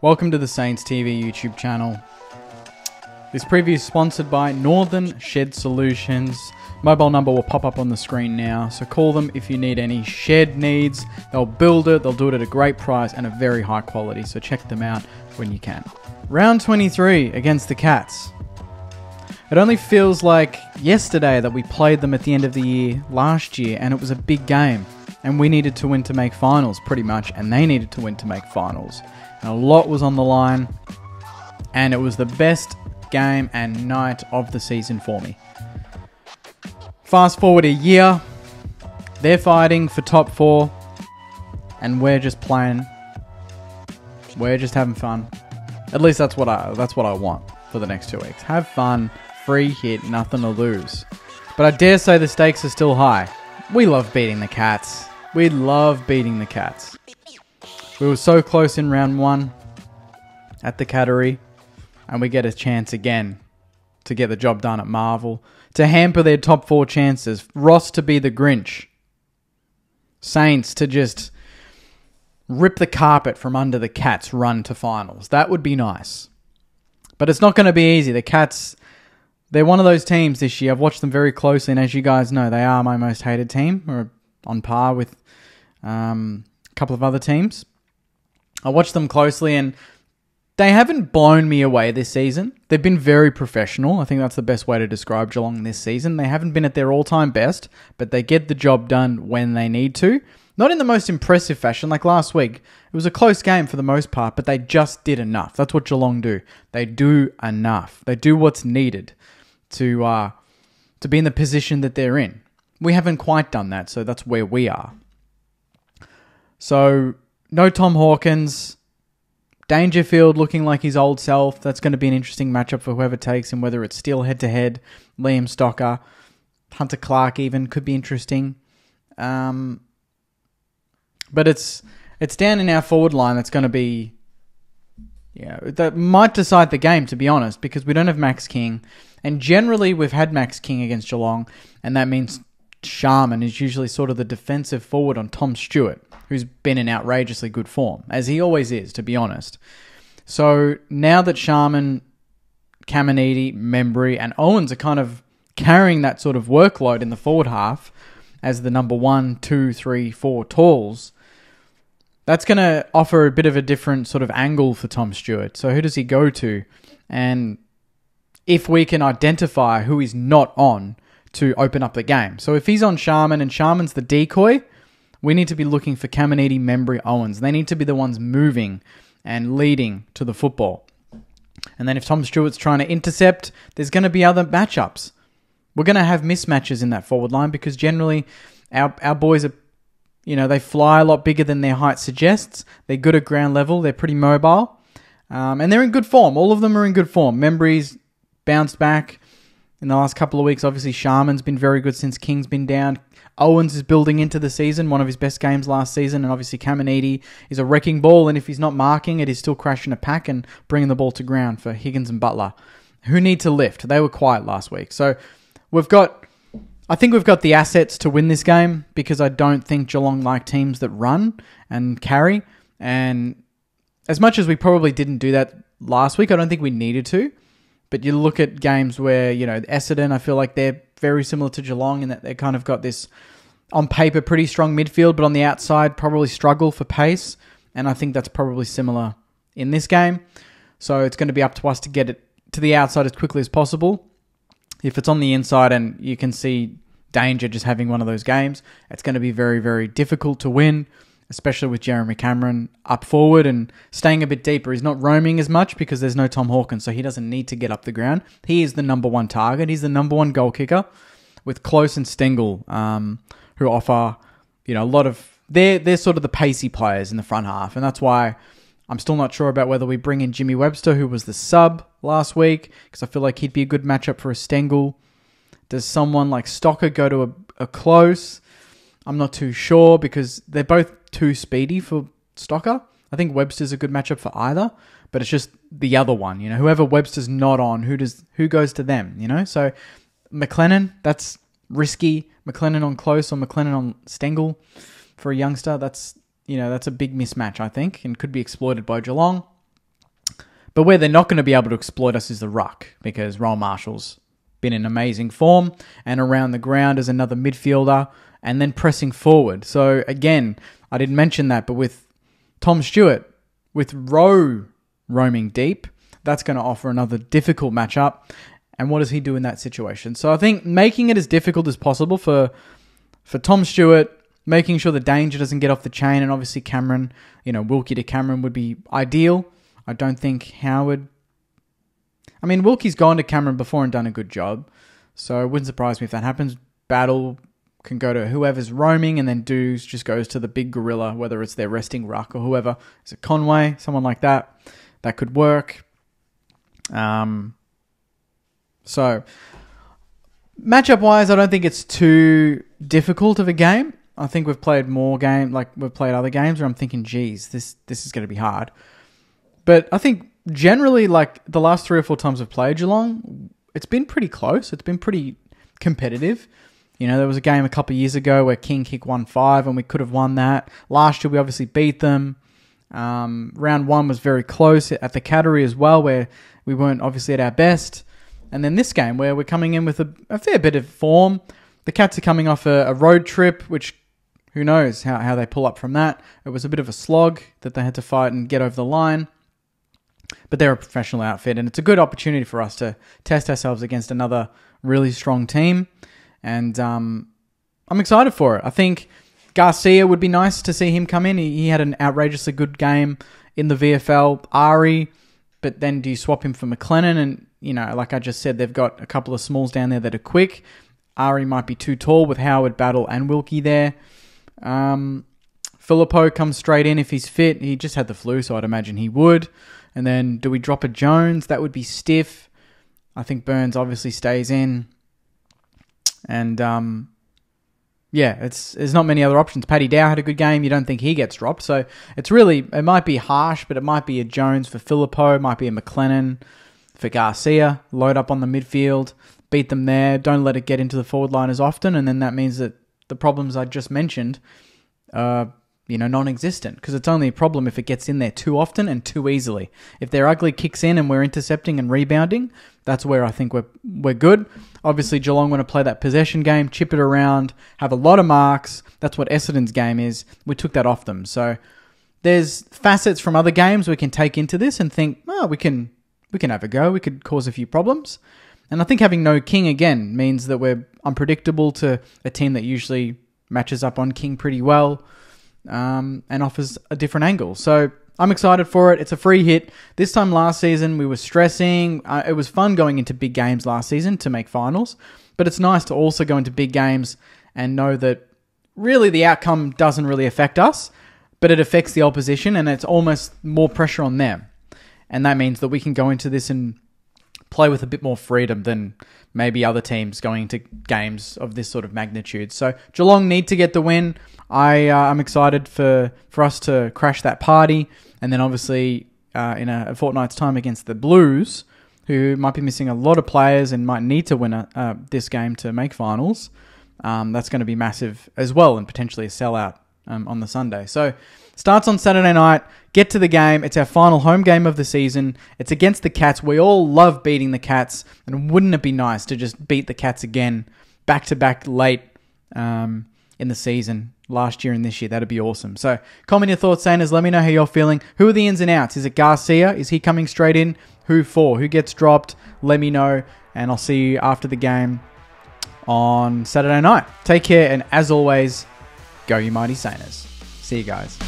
Welcome to the Saints TV YouTube channel. This preview is sponsored by Northern Shed Solutions. Mobile number will pop up on the screen now, so call them if you need any shed needs. They'll build it, they'll do it at a great price and a very high quality, so check them out when you can. Round 23 against the Cats. It only feels like yesterday that we played them at the end of the year last year, and it was a big game. And we needed to win to make finals, pretty much, and they needed to win to make finals. And a lot was on the line, and it was the best game and night of the season for me. Fast forward a year, they're fighting for top 4, and we're just playing. We're just having fun. At least that's what I want for the next 2 weeks. Have fun, free hit, nothing to lose. But I dare say the stakes are still high. We love beating the Cats. We love beating the Cats. We were so close in round 1 at the Cattery, and we get a chance again to get the job done at Marvel, to hamper their top 4 chances. Ross to be the Grinch. Saints to just rip the carpet from under the Cats' run to finals. That would be nice. But it's not going to be easy. The Cats, they're one of those teams this year. I've watched them very closely, and as you guys know, they are my most hated team, or on par with a couple of other teams. I watched them closely, and they haven't blown me away this season. They've been very professional. I think that's the best way to describe Geelong this season. They haven't been at their all-time best, but they get the job done when they need to. Not in the most impressive fashion, like last week. It was a close game for the most part, but they just did enough. That's what Geelong do. They do enough. They do what's needed to be in the position that they're in. We haven't quite done that, so that's where we are. So, no Tom Hawkins. Dangerfield looking like his old self. That's going to be an interesting matchup for whoever takes him, whether it's still head-to-head. Liam Stocker, Hunter Clark even, could be interesting. But it's down in our forward line that's going to be... Yeah, that might decide the game, to be honest, because we don't have Max King. And generally, we've had Max King against Geelong, and that means Sharman is usually sort of the defensive forward on Tom Stewart, who's been in outrageously good form, as he always is, to be honest. So now that Sharman, Caminiti, Membry, and Owens are kind of carrying that sort of workload in the forward half as the number 1, 2, 3, 4 talls, that's going to offer a bit of a different sort of angle for Tom Stewart. So who does he go to? And if we can identify who he's not on to open up the game. So if he's on Sharman and Sharman's the decoy, we need to be looking for Caminiti, Membry, Owens. They need to be the ones moving and leading to the football. And then if Tom Stewart's trying to intercept, there's going to be other matchups. We're going to have mismatches in that forward line because generally our boys are, they fly a lot bigger than their height suggests. They're good at ground level. They're pretty mobile. And they're in good form. All of them are in good form. Membry's bounced back in the last couple of weeks. Obviously, Sharman's been very good since King's been down. Owens is building into the season, one of his best games last season, and obviously Caminiti is a wrecking ball, and if he's not marking it, he's still crashing a pack and bringing the ball to ground for Higgins and Butler, who need to lift. They were quiet last week. So I think we've got the assets to win this game because I don't think Geelong like teams that run and carry, and as much as we probably didn't do that last week, I don't think we needed to. But you look at games where, Essendon, I feel like they're very similar to Geelong in that they kind of got this, on paper, pretty strong midfield, but on the outside, probably struggle for pace. And I think that's probably similar in this game. So it's going to be up to us to get it to the outside as quickly as possible. If it's on the inside and you can see Danger just having one of those games, it's going to be very, very difficult to win, especially with Jeremy Cameron up forward and staying a bit deeper. He's not roaming as much because there's no Tom Hawkins, so he doesn't need to get up the ground. He is the number 1 target. He's the number 1 goal kicker with Close and Stengel, who offer, a lot of... They're sort of the pacey players in the front half, and that's why I'm still not sure about whether we bring in Jimmy Webster, who was the sub last week, because I feel like he'd be a good matchup for a Stengel. Does someone like Stocker go to a Close? I'm not too sure because they're both too speedy for Stocker. I think Webster's a good matchup for either, but it's just the other one. Whoever Webster's not on, who goes to them? So McLennan, that's risky. McLennan on Close or McLennan on Stengel for a youngster. That's a big mismatch, I think, and could be exploited by Geelong. But where they're not going to be able to exploit us is the ruck, because Rowan Marshall's been in amazing form, and around the ground as another midfielder, and then pressing forward. So again, I didn't mention that, but with Tom Stewart, with Rowe roaming deep, that's going to offer another difficult matchup. And what does he do in that situation? So I think making it as difficult as possible for Tom Stewart, making sure the danger doesn't get off the chain, and obviously Cameron, Wilkie to Cameron would be ideal. I don't think Howard... I mean, Wilkie's gone to Cameron before and done a good job, so it wouldn't surprise me if that happens. Battle can go to whoever's roaming, and then Dews just goes to the big gorilla, whether it's their resting ruck or whoever. Is it Conway? Someone like that. That could work. So, matchup-wise, I don't think it's too difficult of a game. I think we've played we've played other games where I'm thinking, geez, this is going to be hard. But I think generally, like the last 3 or 4 times we've played Geelong, it's been pretty close. It's been pretty competitive. There was a game a couple of years ago where King kicked 1-5 and we could have won that. Last year, we obviously beat them. Round 1 was very close at the Cattery as well, where we weren't obviously at our best. And then this game where we're coming in with a fair bit of form. The Cats are coming off a road trip, which who knows how they pull up from that. It was a bit of a slog that they had to fight and get over the line. But they're a professional outfit, and it's a good opportunity for us to test ourselves against another really strong team. And I'm excited for it. I think Garcia would be nice to see him come in. He had an outrageously good game in the VFL. Ari, but then do you swap him for McLennan? And, like I just said, they've got a couple of smalls down there that are quick. Ari might be too tall with Howard, Battle, and Wilkie there. Filippo comes straight in if he's fit. He just had the flu, so I'd imagine he would. And then do we drop a Jones? That would be stiff. I think Burns obviously stays in. And, there's not many other options. Paddy Dow had a good game. You don't think he gets dropped. So it might be harsh, but it might be a Jones for Filippo. It might be a McLennan for Garcia. Load up on the midfield. Beat them there. Don't let it get into the forward line as often. And then that means that the problems I just mentioned non-existent, because it's only a problem if it gets in there too often and too easily. If their ugly kicks in and we're intercepting and rebounding, that's where I think we're good. Obviously, Geelong want to play that possession game, chip it around, have a lot of marks. That's what Essendon's game is. We took that off them. So there's facets from other games we can take into this and think, we can have a go. We could cause a few problems. And I think having no King again means that we're unpredictable to a team that usually matches up on King pretty well. And offers a different angle. So I'm excited for it. It's a free hit. This time last season, we were stressing. It was fun going into big games last season to make finals, but it's nice to also go into big games and know that really the outcome doesn't really affect us, but it affects the opposition, and it's almost more pressure on them. And that means that we can go into this and play with a bit more freedom than maybe other teams going into games of this sort of magnitude. So Geelong need to get the win. I'm excited for us to crash that party, and then obviously in a fortnight's time against the Blues, who might be missing a lot of players and might need to win this game to make finals. That's going to be massive as well, and potentially a sellout on the Sunday. So starts on Saturday night. Get to the game. It's our final home game of the season. It's against the Cats. We all love beating the Cats, and wouldn't it be nice to just beat the Cats again back-to-back late in the season, last year and this year? That'd be awesome. So comment your thoughts, Saners. Let me know how you're feeling. Who are the ins and outs? Is it Garcia? Is he coming straight in? Who for? Who gets dropped? Let me know, and I'll see you after the game on Saturday night. Take care, and as always, go you mighty Saners. See you guys.